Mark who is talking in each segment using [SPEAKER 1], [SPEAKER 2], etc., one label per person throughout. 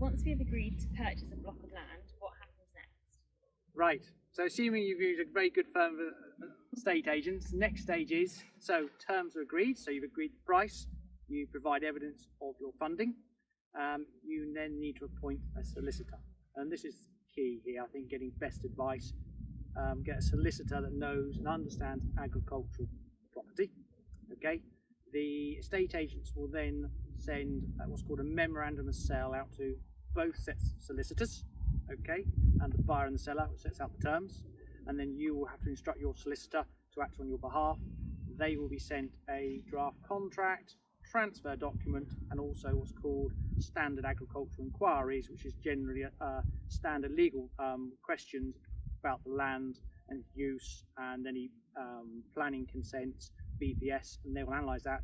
[SPEAKER 1] once we have agreed to purchase a block of land, what happens next?
[SPEAKER 2] Right, so assuming you've used a very good firm of estate agents, next stage is, so terms are agreed, so you've agreed the price, you provide evidence of your funding, you then need to appoint a solicitor. And this is key here, I think, getting best advice. Get a solicitor that knows and understands agricultural property. Okay, the estate agents will then send what's called a memorandum of sale out to both sets of solicitors. Okay, and the buyer and the seller sets out the terms, and then you will have to instruct your solicitor to act on your behalf. They will be sent a draft contract, transfer document, and also what's called standard agricultural inquiries, which is generally standard legal questions about the land and its use and any planning consents, BPS, and they will analyse that.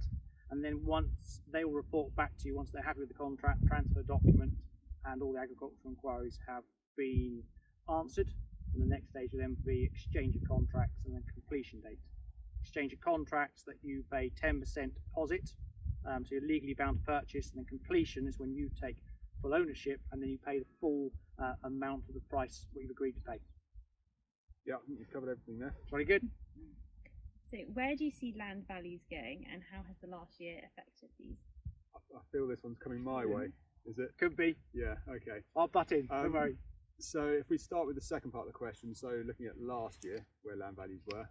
[SPEAKER 2] And then once they will report back to you, once they're happy with the contract, transfer document, and all the agricultural inquiries have been answered, and the next stage will then be exchange of contracts and then completion date. Exchange of contracts that you pay 10% deposit, so you're legally bound to purchase, and then completion is when you take full ownership and then you pay the full amount of the price what you've agreed to pay.
[SPEAKER 3] Yeah, I think you've covered everything there.
[SPEAKER 2] Very good.
[SPEAKER 1] So where do you see land values going, and how has the last year affected these?
[SPEAKER 3] I feel this one's coming my way. Is it?
[SPEAKER 2] Could be.
[SPEAKER 3] Yeah, okay.
[SPEAKER 2] I'll butt in, don't worry.
[SPEAKER 3] So if we start with the second part of the question, so looking at last year, where land values were,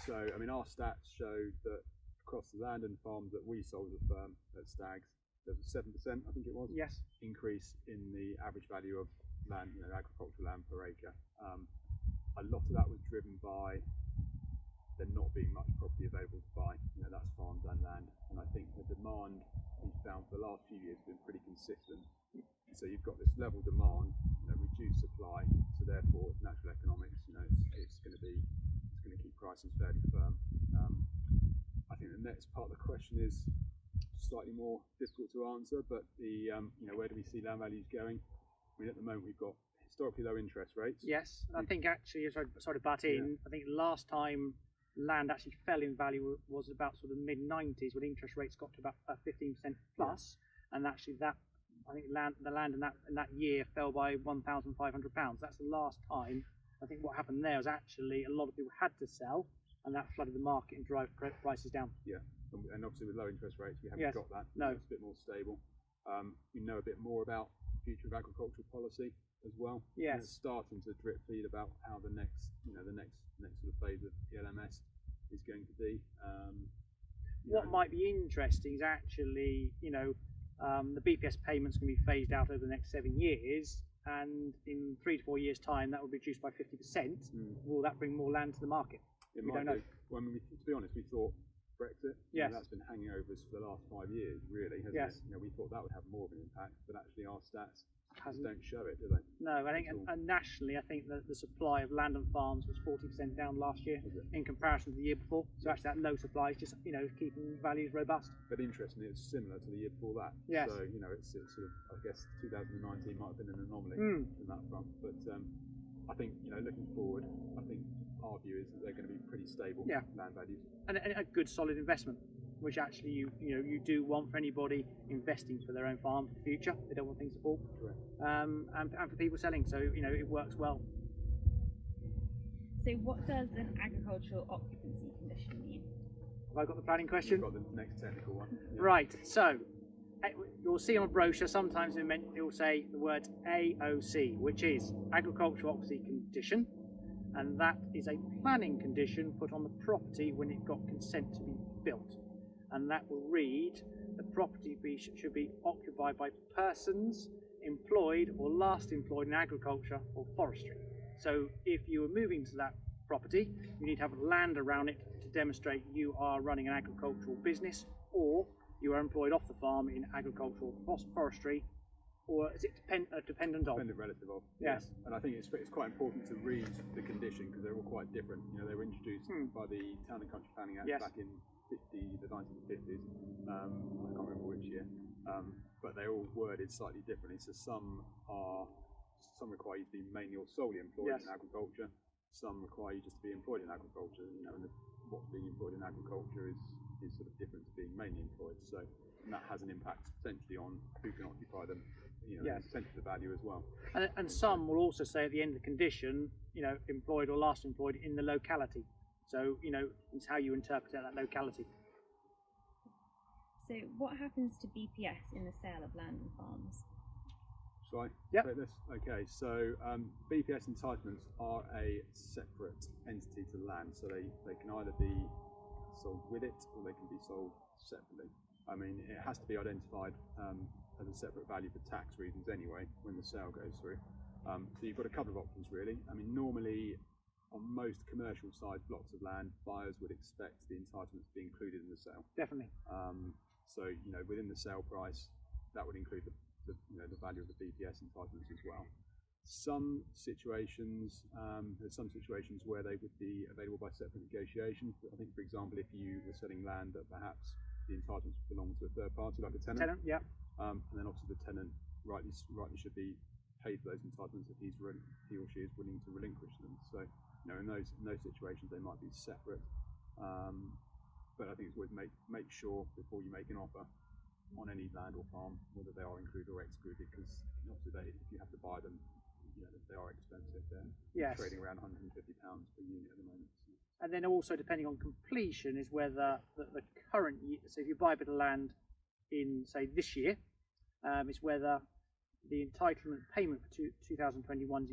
[SPEAKER 3] so I mean our stats showed that across the land and farms that we sold as a firm at Stags, there was a 7%, I think it was,
[SPEAKER 2] yes,
[SPEAKER 3] increase in the average value of land, agricultural land per acre. A lot of that was driven by there not being much property available to buy. That's farms and land, and I think the demand we've found for the last few years has been pretty consistent. So you've got this level demand, reduced supply, so therefore natural economics, it's going to keep prices fairly firm. I think the next part of the question is slightly more difficult to answer, but the where do we see land values going? I mean, at the moment we've got historically low interest rates.
[SPEAKER 2] Yes, I think actually, sorry to butt in, I think last time land actually fell in value was about sort of mid-90s when interest rates got to about 15% plus, and actually that, I think the land in that year fell by £1,500. That's the last time. I think what happened there was actually a lot of people had to sell, and that flooded the market and drove prices down. Yeah,
[SPEAKER 3] and obviously with low interest rates we haven't got that.
[SPEAKER 2] No,
[SPEAKER 3] it's a bit more stable. We know a bit more about the future of agricultural policy as well.
[SPEAKER 2] Yes,
[SPEAKER 3] it's starting to drip feed about how the next sort of phase of the LMS is going to be.
[SPEAKER 2] What might be interesting is actually, the BPS payments can be phased out over the next 7 years, and in 3 to 4 years' time that will be reduced by 50%. Will that bring more land to the market?
[SPEAKER 3] We don't know. Well, I mean, to be honest, we thought Brexit, that's been hanging over us for the last 5 years, really, hasn't it? We thought that would have more of an impact, but actually our stats don't show it, do they?
[SPEAKER 2] No, I think nationally, I think that the supply of land and farms was 40% down last year in comparison to the year before. So actually that low supply is just, keeping values robust.
[SPEAKER 3] But interestingly, it's similar to the year before that.
[SPEAKER 2] Yes.
[SPEAKER 3] So, it's sort of, I guess 2019 might have been an anomaly in that front. But I think, looking forward, I think our view is that they're going to be pretty stable land values. And
[SPEAKER 2] a good solid investment, which actually you do want for anybody investing for their own farm for the future. They don't want things to fall.
[SPEAKER 3] Correct.
[SPEAKER 2] And for people selling, so it works well.
[SPEAKER 1] So what does an agricultural occupancy condition mean?
[SPEAKER 3] Have I got the planning question? I've got the next technical one.
[SPEAKER 2] Yeah. Right, so you'll see on a brochure sometimes it will say the word AOC, which is agricultural occupancy condition, and that is a planning condition put on the property when it got consent to be built. And that will read, the property should be occupied by persons employed or last employed in agriculture or forestry. So if you are moving to that property, you need to have land around it to demonstrate you are running an agricultural business, or you are employed off the farm in agricultural forestry, or is it dependent of?
[SPEAKER 3] Dependent relative of.
[SPEAKER 2] Yes.
[SPEAKER 3] And I think it's quite important to read the condition, because they're all quite different. They were introduced by the Town and Country Planning Act back in the 1950s. I can't remember which year, but they're all worded slightly differently. So some require you to be mainly or solely employed in agriculture. Some require you just to be employed in agriculture. And what's being employed in agriculture is sort of different to being mainly employed. So and that has an impact potentially on who can occupy them, you know,
[SPEAKER 2] Yes.
[SPEAKER 3] and potentially the value as well.
[SPEAKER 2] And some will also say at the end of the condition, you know, employed or last employed in the locality. So, you know, it's how you interpret that locality.
[SPEAKER 1] So what happens to BPS in the sale of land and farms?
[SPEAKER 3] Shall I
[SPEAKER 2] Yep.
[SPEAKER 3] take this? Okay, so BPS entitlements are a separate entity to land, so they can either be sold with it or they can be sold separately. I mean, it has to be identified as a separate value for tax reasons anyway when the sale goes through. So you've got a couple of options really. I mean, normally on most commercial side blocks of land, buyers would expect the entitlements to be included in the sale.
[SPEAKER 2] Definitely.
[SPEAKER 3] So, you know, within the sale price, that would include the value of the BPS entitlements as well. Some situations, there's some situations where they would be available by separate negotiation. I think, for example, if you were selling land that perhaps the entitlements belong to a third party, like the tenant.
[SPEAKER 2] Yeah.
[SPEAKER 3] And then obviously the tenant rightly should be paid for those entitlements if he or she is willing to relinquish them. So, you know, in those situations they might be separate. But I think it's always make sure before you make an offer on any land or farm whether they are included or excluded, because obviously if you have to buy them, you know, they are expensive. They're trading around £150 per unit at the moment. So.
[SPEAKER 2] And then also depending on completion is whether the current year, so if you buy a bit of land in say this year, is whether the entitlement payment for 2021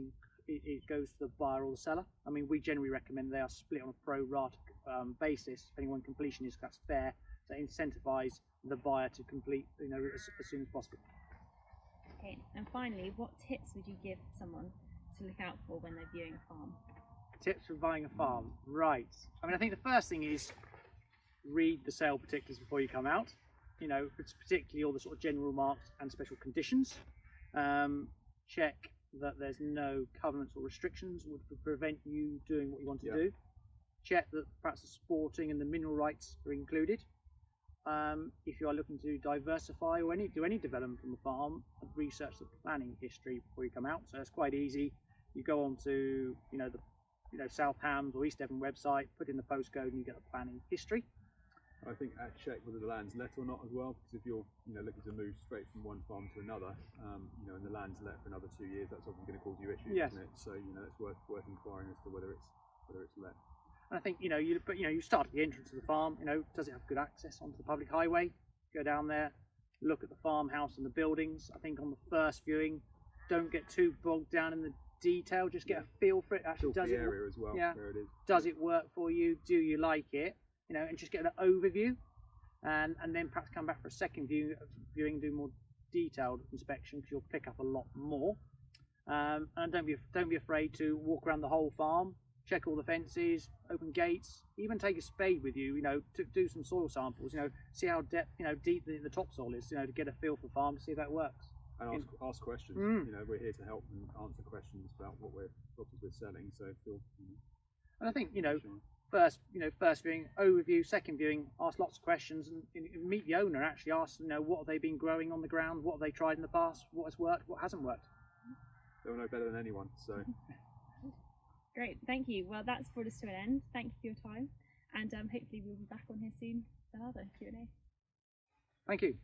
[SPEAKER 2] it goes to the buyer or the seller. I mean, we generally recommend they are split on a pro rata basis, depending on completion is, that's fair, to incentivise the buyer to complete, you know, as soon as possible.
[SPEAKER 1] Okay, and finally, what tips would you give someone to look out for when they're viewing a farm?
[SPEAKER 2] Tips for buying a farm, right? I mean, I think the first thing is read the sale particulars before you come out. You know, it's particularly all the sort of general remarks and special conditions. Check that there's no covenants or restrictions which would prevent you doing what you want to do. Check that perhaps the sporting and the mineral rights are included. If you are looking to diversify or do any development from the farm, research the planning history before you come out. So it's quite easy. You go on to South Hams or East Devon website, put in the postcode, and you get the planning history.
[SPEAKER 3] I think check whether the land's let or not as well, because if you're looking to move straight from one farm to another, and the land's let for another 2 years, that's often going to cause you issues, isn't it? So it's worth inquiring as to whether it's let.
[SPEAKER 2] And I think you start at the entrance of the farm. Does it have good access onto the public highway? Go down there, look at the farmhouse and the buildings. I think on the first viewing, don't get too bogged down in the detail. Just get a feel for it. Actually, does
[SPEAKER 3] the
[SPEAKER 2] it
[SPEAKER 3] area as well?
[SPEAKER 2] Yeah.
[SPEAKER 3] Where it is.
[SPEAKER 2] Does it work for you? Do you like it? And just get an overview, and then perhaps come back for a second viewing, do more detailed inspection, because you'll pick up a lot more. And don't be afraid to walk around the whole farm, check all the fences, open gates, even take a spade with you. To do some soil samples. See how deep the topsoil is. To get a feel for the farm, to see if that works.
[SPEAKER 3] And ask questions. We're here to help and answer questions about what we're selling. So feel.
[SPEAKER 2] And I think First viewing, overview. Second viewing, ask lots of questions and meet the owner. Actually, ask what have they been growing on the ground, what have they tried in the past, what has worked, what hasn't worked.
[SPEAKER 3] They'll know better than anyone. So
[SPEAKER 1] great, thank you. Well, that's brought us to an end. Thank you for your time, and hopefully we'll be back on here soon for another Q&A.
[SPEAKER 2] Thank you.